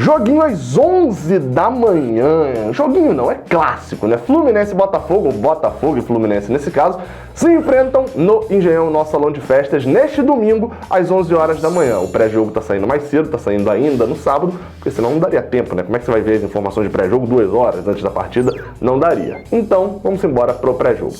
Joguinho às 11 da manhã. Joguinho não, é clássico, né? Fluminense e Botafogo, ou Botafogo e Fluminense nesse caso, se enfrentam no Engenhão, nosso salão de festas, neste domingo, às 11 horas da manhã. O pré-jogo tá saindo mais cedo, tá saindo ainda no sábado, porque senão não daria tempo, né? Como é que você vai ver as informações de pré-jogo 2 horas antes da partida? Não daria. Então, vamos embora pro pré-jogo.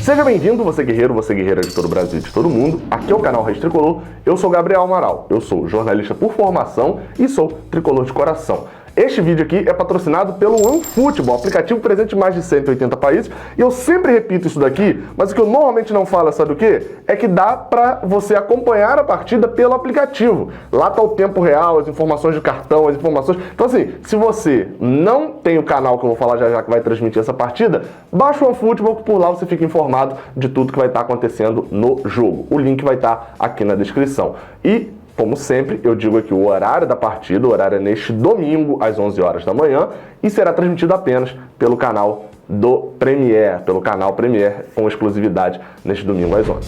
Seja bem-vindo, você guerreiro, você guerreira de todo o Brasil e de todo mundo. Aqui é o canal Raiz Tricolor, eu sou Gabriel Amaral, eu sou jornalista por formação e sou tricolor de coração. Este vídeo aqui é patrocinado pelo OneFootball, aplicativo presente em mais de 180 países. E eu sempre repito isso daqui, mas o que eu normalmente não falo, sabe o quê? É que dá pra você acompanhar a partida pelo aplicativo. Lá tá o tempo real, as informações de cartão, as informações... Então assim, se você não tem o canal que eu vou falar já que vai transmitir essa partida, baixa o OneFootball, que por lá você fica informado de tudo que vai estar acontecendo no jogo. O link vai estar aqui na descrição. E... como sempre, eu digo aqui o horário da partida, o horário é neste domingo, às 11 horas da manhã, e será transmitido apenas pelo canal do Premier, pelo canal Premier, com exclusividade neste domingo às 11.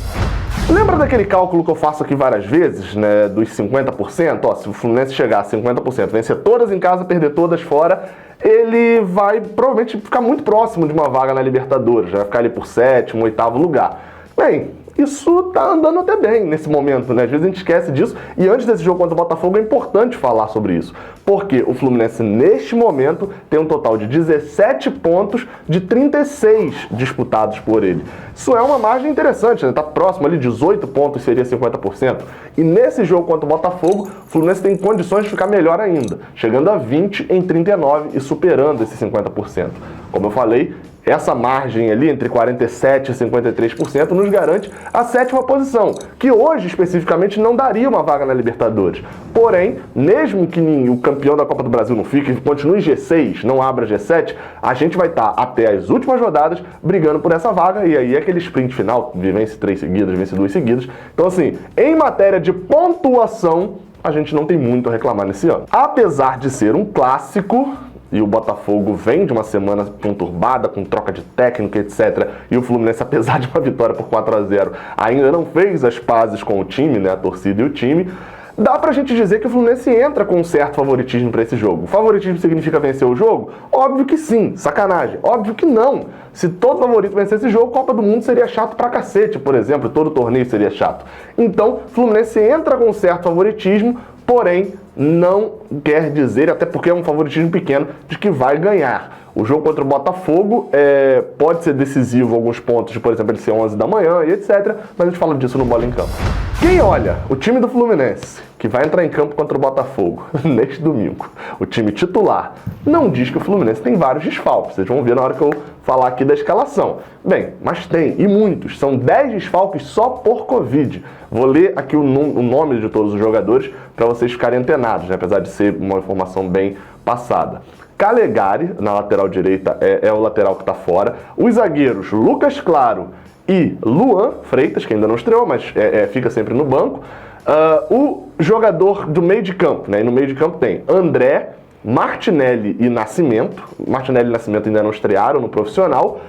Lembra daquele cálculo que eu faço aqui várias vezes, né, dos 50%? Ó, se o Fluminense chegar a 50%, vencer todas em casa, perder todas fora, ele vai provavelmente ficar muito próximo de uma vaga na Libertadores, já vai ficar ali por 7º, 8º lugar. Bem, isso tá andando até bem nesse momento, né? Às vezes a gente esquece disso. E antes desse jogo contra o Botafogo é importante falar sobre isso. Porque o Fluminense, neste momento, tem um total de 17 pontos de 36 disputados por ele. Isso é uma margem interessante, né? Tá próximo ali, 18 pontos seria 50%. E nesse jogo contra o Botafogo, o Fluminense tem condições de ficar melhor ainda, chegando a 20 em 39 e superando esse 50%. Como eu falei, essa margem ali entre 47% e 53% nos garante a 7ª posição, que hoje especificamente não daria uma vaga na Libertadores. Porém, mesmo que o campeão da Copa do Brasil não fique, continue G6, não abra G7, a gente vai estar até as últimas rodadas brigando por essa vaga, e aí é aquele sprint final, vence 3 seguidas, vence 2 seguidas. Então assim, em matéria de pontuação, a gente não tem muito a reclamar nesse ano. Apesar de ser um clássico, e o Botafogo vem de uma semana conturbada, com troca de técnico, etc. E o Fluminense, apesar de uma vitória por 4-0, ainda não fez as pazes com o time, né, a torcida e o time. Dá pra gente dizer que o Fluminense entra com um certo favoritismo pra esse jogo. O favoritismo significa vencer o jogo? Óbvio que sim, sacanagem. Óbvio que não. Se todo favorito vencesse esse jogo, Copa do Mundo seria chato pra cacete, por exemplo, todo torneio seria chato. Então, o Fluminense entra com um certo favoritismo, porém, não quer dizer, até porque é um favoritismo pequeno, de que vai ganhar. O jogo contra o Botafogo pode ser decisivo alguns pontos, de, por exemplo, ele ser 11 da manhã e etc. Mas a gente fala disso no Bola em Campo. Quem olha o time do Fluminense, que vai entrar em campo contra o Botafogo neste domingo, o time titular, não diz que o Fluminense tem vários desfalques. Vocês vão ver na hora que eu falar aqui da escalação. Bem, mas tem, e muitos. São 10 desfalques só por Covid. Vou ler aqui o nome de todos os jogadores para vocês ficarem antenados, né? Apesar de ser uma informação bem passada. Calegari, na lateral direita, é o lateral que está fora. Os zagueiros Lucas Claro e Luan Freitas, que ainda não estreou, mas fica sempre no banco. O jogador do meio de campo, né? E no meio de campo tem André, Martinelli e Nascimento. Martinelli e Nascimento ainda não estrearam no profissional.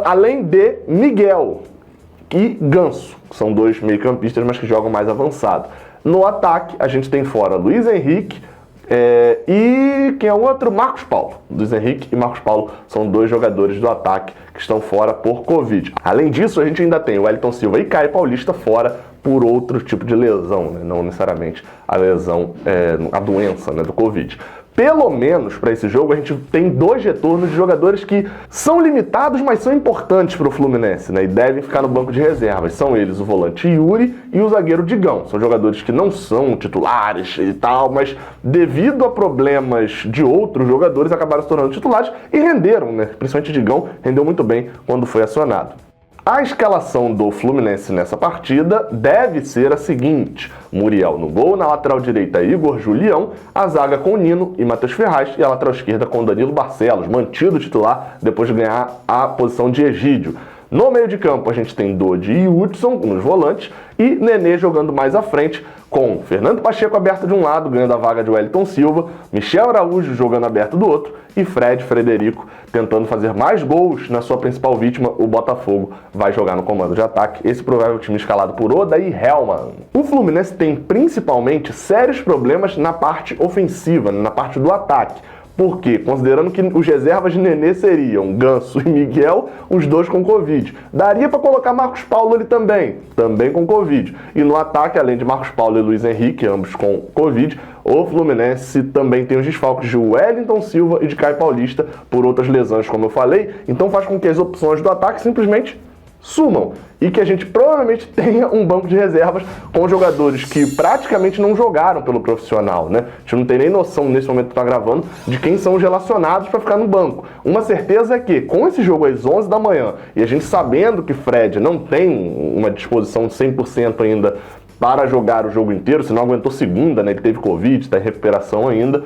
Além de Miguel e Ganso, que são 2 meio-campistas, mas que jogam mais avançado. No ataque, a gente tem fora Luiz Henrique e quem é o outro? Marcos Paulo. Luiz Henrique e Marcos Paulo são 2 jogadores do ataque que estão fora por Covid. Além disso, a gente ainda tem o Wellington Silva e Caio Paulista fora por outro tipo de lesão, né? Não necessariamente a lesão, a doença, né, do Covid. Pelo menos para esse jogo a gente tem 2 retornos de jogadores que são limitados, mas são importantes para o Fluminense, né? E devem ficar no banco de reservas. São eles o volante Yuri e o zagueiro Digão. São jogadores que não são titulares e tal, mas devido a problemas de outros jogadores acabaram se tornando titulares e renderam, né? Principalmente Digão rendeu muito bem quando foi acionado. A escalação do Fluminense nessa partida deve ser a seguinte: Muriel no gol, na lateral direita Igor Julião, a zaga com Nino e Matheus Ferraz e a lateral esquerda com Danilo Barcelos, mantido titular depois de ganhar a posição de Egídio. No meio de campo a gente tem Dodi e Hudson nos volantes e Nenê jogando mais à frente, com Fernando Pacheco aberto de um lado, ganhando a vaga de Wellington Silva, Michel Araújo jogando aberto do outro e Frederico tentando fazer mais gols na sua principal vítima, o Botafogo, vai jogar no comando de ataque. Esse provável time escalado por Odair Hellmann. O Fluminense tem principalmente sérios problemas na parte ofensiva, na parte do ataque. Porque, considerando que os reservas de Nenê seriam Ganso e Miguel, os dois com Covid. Daria para colocar Marcos Paulo ali também com Covid. E no ataque, além de Marcos Paulo e Luiz Henrique, ambos com Covid, o Fluminense também tem os desfalques de Wellington Silva e de Caio Paulista por outras lesões, como eu falei. Então faz com que as opções do ataque simplesmente sumam e que a gente provavelmente tenha um banco de reservas com jogadores que praticamente não jogaram pelo profissional, né? A gente não tem nem noção nesse momento que está gravando de quem são os relacionados para ficar no banco. Uma certeza é que com esse jogo às 11 da manhã e a gente sabendo que Fred não tem uma disposição de 100% ainda para jogar o jogo inteiro, se não aguentou segunda, né? Ele teve Covid, está em recuperação ainda.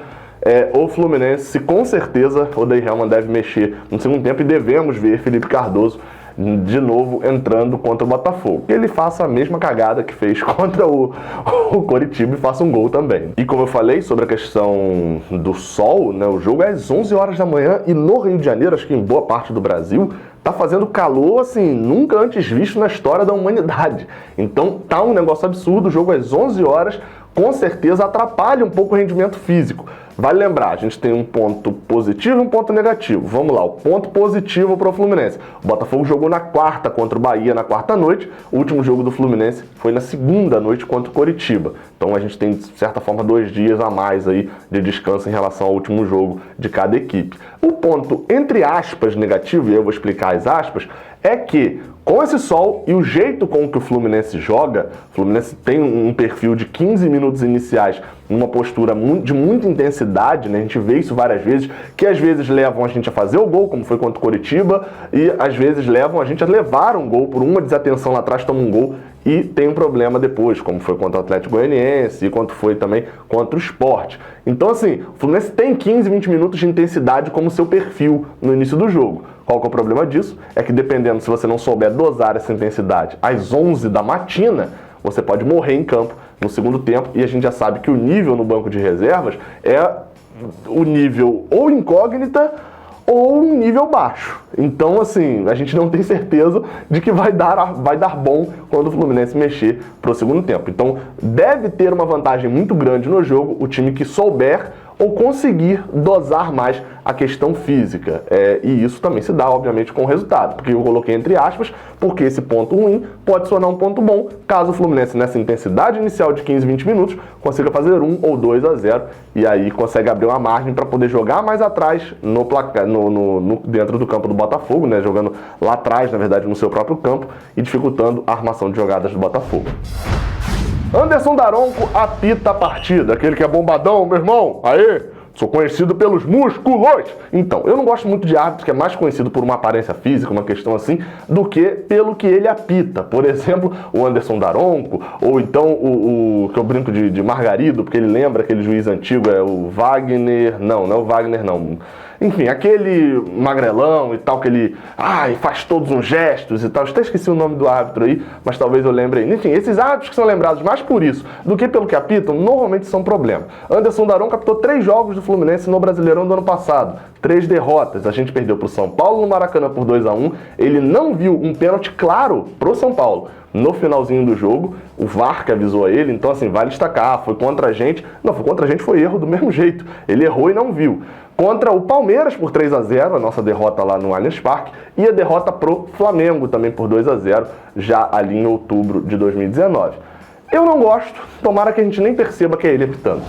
O Fluminense, com certeza, o Odair Hellmann deve mexer no segundo tempo e devemos ver Felipe Cardoso de novo entrando contra o Botafogo. Que ele faça a mesma cagada que fez contra o Coritiba e faça um gol também. E como eu falei sobre a questão do sol, né, o jogo é às 11 horas da manhã e no Rio de Janeiro, acho que em boa parte do Brasil, tá fazendo calor assim, nunca antes visto na história da humanidade. Então tá um negócio absurdo, o jogo às 11 horas com certeza atrapalha um pouco o rendimento físico. Vale lembrar, a gente tem um ponto positivo e um ponto negativo. Vamos lá, o ponto positivo para o Fluminense. O Botafogo jogou na quarta contra o Bahia na quarta noite. O último jogo do Fluminense foi na segunda noite contra o Coritiba. Então a gente tem, de certa forma, 2 dias a mais aí de descanso em relação ao último jogo de cada equipe. O ponto, entre aspas, negativo, e eu vou explicar as aspas, é que com esse sol e o jeito com que o Fluminense joga, o Fluminense tem um perfil de 15 minutos iniciais, numa postura de muita intensidade, né? A gente vê isso várias vezes, que às vezes levam a gente a fazer o gol, como foi contra o Coritiba, e às vezes levam a gente a levar um gol por uma desatenção lá atrás, toma um gol e tem um problema depois, como foi contra o Atlético Goianiense e quanto foi também contra o Sport. Então assim, o Fluminense tem 15, 20 minutos de intensidade como seu perfil no início do jogo. Qual que é o problema disso? É que dependendo, se você não souber dosar essa intensidade às 11 da matina, você pode morrer em campo no segundo tempo, e a gente já sabe que o nível no banco de reservas é o nível ou incógnita ou um nível baixo. Então, assim, a gente não tem certeza de que vai dar bom quando o Fluminense mexer para o segundo tempo. Então, deve ter uma vantagem muito grande no jogo o time que souber ou conseguir dosar mais a questão física. E isso também se dá, obviamente, com o resultado, porque eu coloquei entre aspas, porque esse ponto ruim pode sonar um ponto bom, caso o Fluminense, nessa intensidade inicial de 15, 20 minutos, consiga fazer 1 ou 2-0, e aí consegue abrir uma margem para poder jogar mais atrás no placar, dentro do campo do Botafogo, né, jogando lá atrás, na verdade, no seu próprio campo, e dificultando a armação de jogadas do Botafogo. Anderson Daronco apita a partida, aquele que é bombadão, meu irmão, aê, sou conhecido pelos músculos. Então, eu não gosto muito de árbitro que é mais conhecido por uma aparência física, uma questão assim, do que pelo que ele apita. Por exemplo, o Anderson Daronco, ou então o que eu brinco de Margarido, porque ele lembra aquele juiz antigo, é o Wagner, não é o Wagner não. Enfim, aquele magrelão e tal, que ele faz todos uns gestos e tal. Eu até esqueci o nome do árbitro aí, mas talvez eu lembre aí. Enfim, esses árbitros que são lembrados mais por isso do que pelo que apitam, normalmente são problema. Anderson Daronco captou 3 jogos do Fluminense no Brasileirão do ano passado. 3 derrotas. A gente perdeu pro São Paulo no Maracanã por 2-1. Ele não viu um pênalti claro pro São Paulo no finalzinho do jogo. O VAR que avisou a ele, então assim, vale destacar, foi contra a gente. Não, foi contra a gente, foi erro do mesmo jeito. Ele errou e não viu. Contra o Palmeiras por 3-0, a nossa derrota lá no Allianz Parque, e a derrota pro Flamengo também por 2-0, já ali em outubro de 2019. Eu não gosto, tomara que a gente nem perceba que é ele apitando.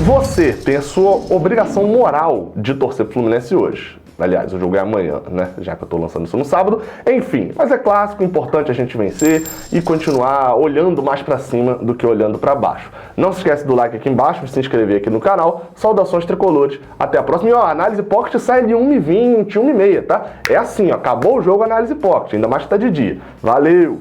Você tem a sua obrigação moral de torcer pro Fluminense hoje. Aliás, o jogo é amanhã, né? Já que eu tô lançando isso no sábado. Enfim, mas é clássico, importante a gente vencer e continuar olhando mais pra cima do que olhando pra baixo. Não se esquece do like aqui embaixo, de se inscrever aqui no canal. Saudações tricolores. Até a próxima. E ó, a Análise Pocket sai de 1h20, 1h30, tá? É assim, ó, acabou o jogo, Análise Pocket, ainda mais que tá de dia. Valeu!